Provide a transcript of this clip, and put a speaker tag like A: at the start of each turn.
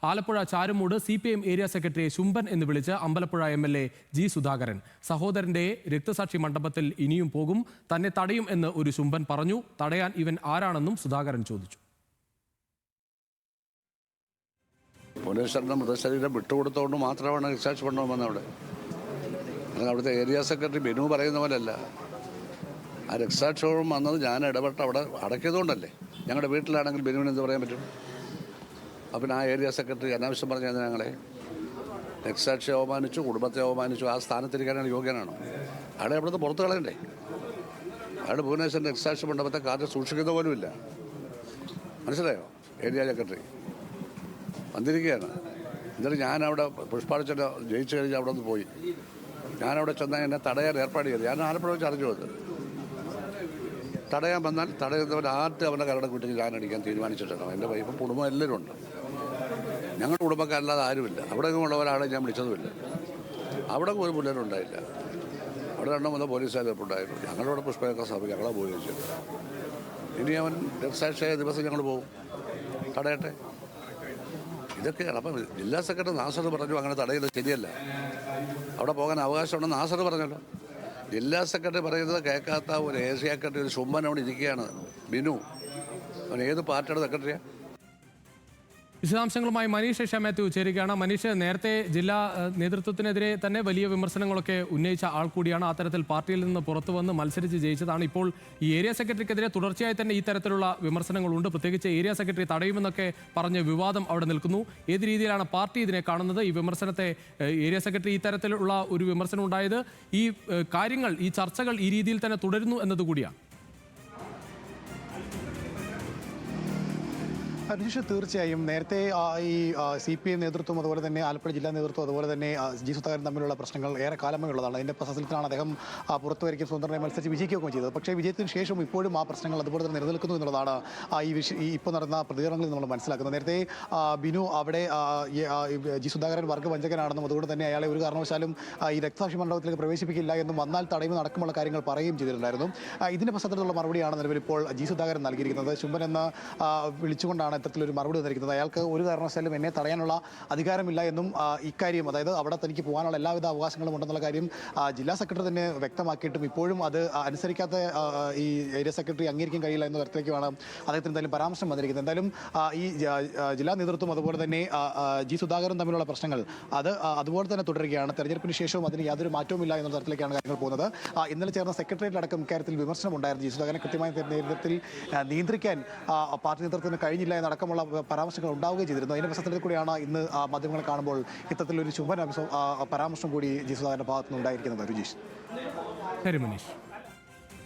A: Alappuzha Charummood CPM area സെക്രട്ടറിയെ ശുംഭൻ എന്ന് വിളിച്ച് അമ്പലപ്പുഴ MLA G സുധാകരൻ. സഹോദരന്റെ രക്തസാക്ഷി മണ്ഡപത്തിൽ ഇനിയും പോകും, തന്നെ തടയും എന്ന് ഒരു ശുംഭൻ പറഞ്ഞു. തടയാൻ ഇവൻ ആരാണെന്നും സുധാകരൻ ചോദിച്ചു.
B: പോലീസുകാരുടെ മൃതശരീരം വിട്ടുകൊടുത്തുകൊണ്ട് മാത്രമാണ് രക്തസാക്ഷി മണ്ഡപം വന്നത്. അവിടെ അവിടുത്തെ ഏരിയ സെക്രട്ടറി ബിനു പറയുന്ന പോലെയല്ല. ആ രക്തസാക്ഷിയോളം വന്നത് ഞാൻ ഇടപെട്ട് അവിടെ അടയ്ക്കിയതുകൊണ്ടല്ലേ. ഞങ്ങളുടെ വീട്ടിലാണെങ്കിൽ ബിനുവിന് എന്ത് പറയാൻ പറ്റും? അപ്പം ആ ഏരിയ സെക്രട്ടറി അനാവശ്യം പറഞ്ഞത് ഞങ്ങളെ രക്തസാക്ഷിയെ അവമാനിച്ചു, കുടുംബത്തെ അവമാനിച്ചു. ആ സ്ഥാനത്തിരിക്കാനാണ് യോഗ്യനാണോ? അയാളെ അവിടുത്തെ പുറത്ത് കളയണ്ടേ? അയാൾ ഭുവനേശ്വരൻ രക്തസാക്ഷി മണ്ഡപത്തെ കാറ്റ് സൂക്ഷിക്കുന്ന പോലുമില്ല. മനസ്സിലായോ? ഏരിയ സെക്രട്ടറി വന്നിരിക്കുകയാണ്. എന്നിട്ട് ഞാനവിടെ പുഷ്പാർച്ചന ജയിച്ചു കഴിഞ്ഞ് അവിടെ നിന്ന് പോയി. ഞാനവിടെ ചെന്നാൽ എന്നെ തടയാൻ ഏർപ്പാട് ചെയ്തു. ഞാൻ ആലപ്പുഴ വെച്ച് അറിഞ്ഞു വന്നത്. തടയാൻ വന്നാൽ തടയുന്നവൻ ആദ്യം അവൻ്റെ കരട കുട്ടിക്ക് ഞാൻ അടിക്കാൻ തീരുമാനിച്ചിട്ടുണ്ട്. എൻ്റെ വൈഫും കുടുംബം എല്ലാവരും ഉണ്ട്. ഞങ്ങളുടെ കുടുംബക്കാരല്ലാതെ ആരുമില്ല. അവിടെ ഉള്ളവരാളെ ഞാൻ വിളിച്ചതുമില്ല. അവിടെ ഒരു പിള്ളേരുണ്ടായില്ല. അവിടെ 2-3 പോലീസുകാർ ഉണ്ടായിരുന്നു. ഞങ്ങളുടെ പുഷ്പയൊക്കെ സഭ ഞങ്ങളെ പോയി വെച്ചത്. ഇനി അവൻ രക്തസാക്ഷിയായ ദിവസം ഞങ്ങൾ പോകും. തടയട്ടെ. ഇതൊക്കെയാണ്. അപ്പം ജില്ലാ സെക്രട്ടറി നാസർ പറഞ്ഞു അങ്ങനെ തടയുന്നത് ശരിയല്ല, അവിടെ പോകാൻ അവകാശമുണ്ടെന്ന് നാസർ പറഞ്ഞല്ലോ. ജില്ലാ സെക്രട്ടറി പറയുന്നത് കേൾക്കാത്ത ഒരു ഏരിയ സെക്രട്ടറി, ഒരു ശുംഭൻ അവിടെ ഇരിക്കുകയാണ്, ബിനു. അവൻ ഏത് പാർട്ടിയുടെ സെക്രട്ടറിയാണ്?
A: വിശദാംശങ്ങളുമായി മനീഷ് മാത്യു ചേരുകയാണ്. മനീഷ്, നേരത്തെ ജില്ലാ നേതൃത്വത്തിനെതിരെ തന്നെ വലിയ വിമർശനങ്ങളൊക്കെ ഉന്നയിച്ച ആൾ കൂടിയാണ്. ആ തരത്തിൽ പാർട്ടിയിൽ നിന്ന് പുറത്തു വന്ന് മത്സരിച്ച് ജയിച്ചതാണ്. ഇപ്പോൾ ഈ ഏരിയ സെക്രട്ടറിക്കെതിരെ തുടർച്ചയായി തന്നെ ഈ തരത്തിലുള്ള വിമർശനങ്ങളുണ്ട്. പ്രത്യേകിച്ച് ഏരിയ സെക്രട്ടറി തടയുമെന്നൊക്കെ പറഞ്ഞ് വിവാദം അവിടെ നിൽക്കുന്നു. ഏത് രീതിയിലാണ് പാർട്ടി ഇതിനെ കാണുന്നത്? ഈ വിമർശനത്തെ, ഏരിയ സെക്രട്ടറി ഈ തരത്തിലുള്ള ഒരു വിമർശനം ഉണ്ടായത്, ഈ കാര്യങ്ങൾ, ഈ ചർച്ചകൾ ഈ രീതിയിൽ തന്നെ തുടരുന്നു എന്നതുകൂടിയാണ്.
C: രജിഷ, തീർച്ചയായും നേരത്തെ ഈ CPM നേതൃത്വം, അതുപോലെ തന്നെ ആലപ്പുഴ ജില്ലാ നേതൃത്വം, അതുപോലെ തന്നെ G സുധാകരൻ തമ്മിലുള്ള പ്രശ്നങ്ങൾ ഏറെ കാലമേ ഉള്ളതാണ്. അതിൻ്റെ പശ്ചാത്തലത്തിലാണ് അദ്ദേഹം പുറത്തു വരികയും സ്വതന്ത്രമായി മത്സരിച്ച് വിജയിക്കുകയും ചെയ്തത്. പക്ഷേ വിജയത്തിന് ശേഷം ഇപ്പോഴും ആ പ്രശ്നങ്ങൾ അതുപോലെ തന്നെ നിലനിൽക്കുന്നു എന്നുള്ളതാണ് ഈ ഇപ്പോൾ നടന്ന പ്രതികരണങ്ങളിൽ നമ്മൾ മനസ്സിലാക്കുന്നത്. നേരത്തെ ബിനു അവിടെ G സുധാകരൻ വർഗ്ഗവഞ്ചകനാണെന്നും അതുകൊണ്ട് തന്നെ അയാളെ ഒരു കാരണവശാലും ഈ രക്തസാക്ഷി മണ്ഡപത്തിലേക്ക് പ്രവേശിപ്പിക്കില്ല എന്നും, വന്നാൽ തടയുമെന്ന് അടക്കമുള്ള കാര്യങ്ങൾ പറയുകയും ചെയ്തിട്ടുണ്ടായിരുന്നു. ഇതിൻ്റെ പശ്ചാത്തലത്തിലുള്ള മറുപടിയാണ് നിലവിൽ ഇപ്പോൾ G സുധാകരൻ നൽകിയിരിക്കുന്നത്. ശുംഭൻ എന്ന് വിളിച്ചുകൊണ്ടാണ് ഇത്തരത്തിലൊരു മറുപടി വന്നിരിക്കുന്നത്. അയാൾക്ക് ഒരു കാരണവശാലും എന്നെ തടയാനുള്ള അധികാരമില്ല എന്നും, ഇക്കാര്യം, അതായത് അവിടെ തനിക്ക് പോകാനുള്ള എല്ലാവിധ അവകാശങ്ങളും ഉണ്ടെന്നുള്ള കാര്യം ജില്ലാ സെക്രട്ടറി തന്നെ വ്യക്തമാക്കിയിട്ടും ഇപ്പോഴും അത് അനുസരിക്കാത്ത ഈ ഏരിയ സെക്രട്ടറി അംഗീകരിക്കാൻ കഴിയില്ല എന്ന തരത്തിലേക്കാണ് അദ്ദേഹത്തിന് എന്തായാലും പരാമർശം വന്നിരിക്കുന്നത്. എന്തായാലും ഈ ജില്ലാ നേതൃത്വം അതുപോലെ തന്നെ G സുധാകരൻ തമ്മിലുള്ള പ്രശ്നങ്ങൾ അത് അതുപോലെ തന്നെ തുടരുകയാണ്. തെരഞ്ഞെടുപ്പിന് ശേഷവും അതിന് യാതൊരു മാറ്റവുമില്ല എന്ന തരത്തിലേക്കാണ് കാര്യങ്ങൾ പോകുന്നത്. ഇന്നലെ ചേർന്ന സെക്രട്ടേറിയറ്റടക്കം ഇക്കാര്യത്തിൽ വിമർശനം ഉണ്ടായിരുന്നു. G സുധാകരനെ കൃത്യമായ നേതൃത്വത്തിൽ നിയന്ത്രിക്കാൻ പാർട്ടി നേതൃത്വത്തിന് കഴിഞ്ഞില്ല എന്നടക്കമുള്ള പരാമർശങ്ങൾ ഉണ്ടാവുകയും ചെയ്തിരുന്നു. അതിൻ്റെ പശ്ചാത്തലത്തിൽ കൂടിയാണ് ഇന്ന് മാധ്യമങ്ങളെ കാണുമ്പോൾ ഇത്തരത്തിലൊരു ശുഭ പരാമർശം കൂടി G സുധാകരന്റെ ഭാഗത്തുനിന്ന് ഉണ്ടായിരിക്കുന്നത്. രജീഷ്.
A: ശരി മനീഷ്.